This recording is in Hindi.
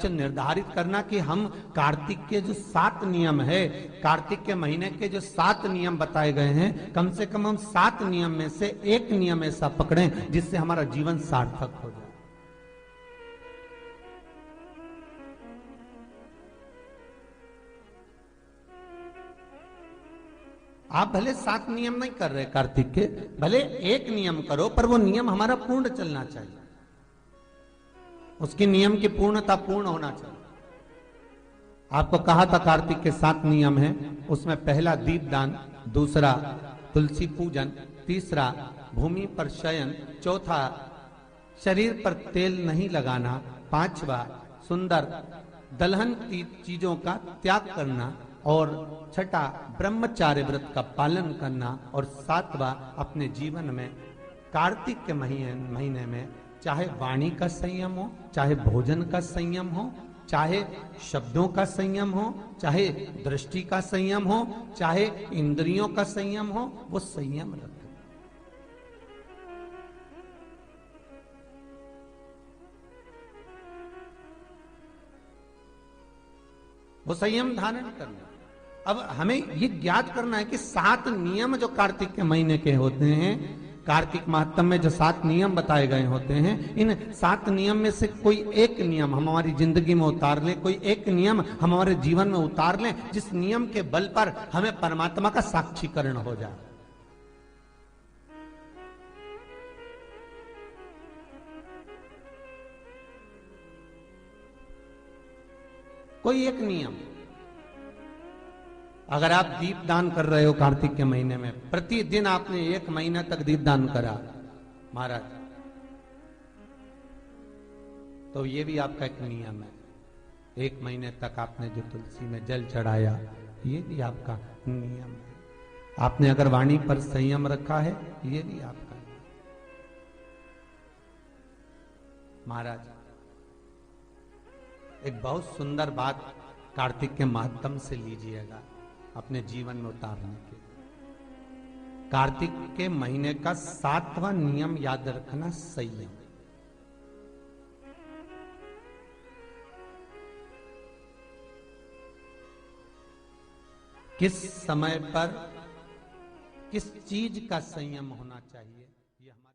निर्धारित करना कि हम कार्तिक के जो 7 नियम है, कार्तिक के महीने के जो 7 नियम बताए गए हैं, कम से कम हम 7 नियम में से एक नियम ऐसा पकड़ें जिससे हमारा जीवन सार्थक हो जाए। आप भले 7 नियम नहीं कर रहे कार्तिक के, भले एक नियम करो, पर वो नियम हमारा पूर्ण चलना चाहिए, उसकी नियम की पूर्णता पूर्ण होना चाहिए। आपको कहा था कार्तिक के 7 नियम हैं, उसमें पहला दीपदान, दूसरा तुलसी पूजन, तीसरा भूमि पर शयन, चौथा शरीर पर तेल नहीं लगाना, पांचवा सुंदर दलहन की चीजों का त्याग करना, और छठा ब्रह्मचार्य व्रत का पालन करना, और सातवां अपने जीवन में कार्तिक के महीने में चाहे वाणी का संयम हो, चाहे भोजन का संयम हो, चाहे शब्दों का संयम हो, चाहे दृष्टि का संयम हो, चाहे इंद्रियों का संयम हो, वो संयम रखें। वो संयम धारण करना। अब हमें ये ज्ञात करना है कि 7 नियम जो कार्तिक के महीने के होते हैं, कार्तिक माहत्म में जो 7 नियम बताए गए होते हैं, इन 7 नियम में से कोई एक नियम हम हमारी जिंदगी में उतार लें, कोई एक नियम हम हमारे जीवन में उतार लें, जिस नियम के बल पर हमें परमात्मा का साक्षीकरण हो जाए। कोई एक नियम। अगर आप दीप दान कर रहे हो कार्तिक के महीने में, प्रतिदिन आपने 1 महीना तक दीप दान करा महाराज, तो ये भी आपका एक नियम है। 1 महीने तक आपने जो तुलसी में जल चढ़ाया, ये भी आपका नियम है। आपने अगर वाणी पर संयम रखा है, ये भी आपका नियम। महाराज एक बहुत सुंदर बात कार्तिक के माध्यम से लीजिएगा अपने जीवन में उतारने के। कार्तिक के महीने का 7वां नियम याद रखना, संयम। किस समय पर किस चीज का संयम होना चाहिए, ये हमारा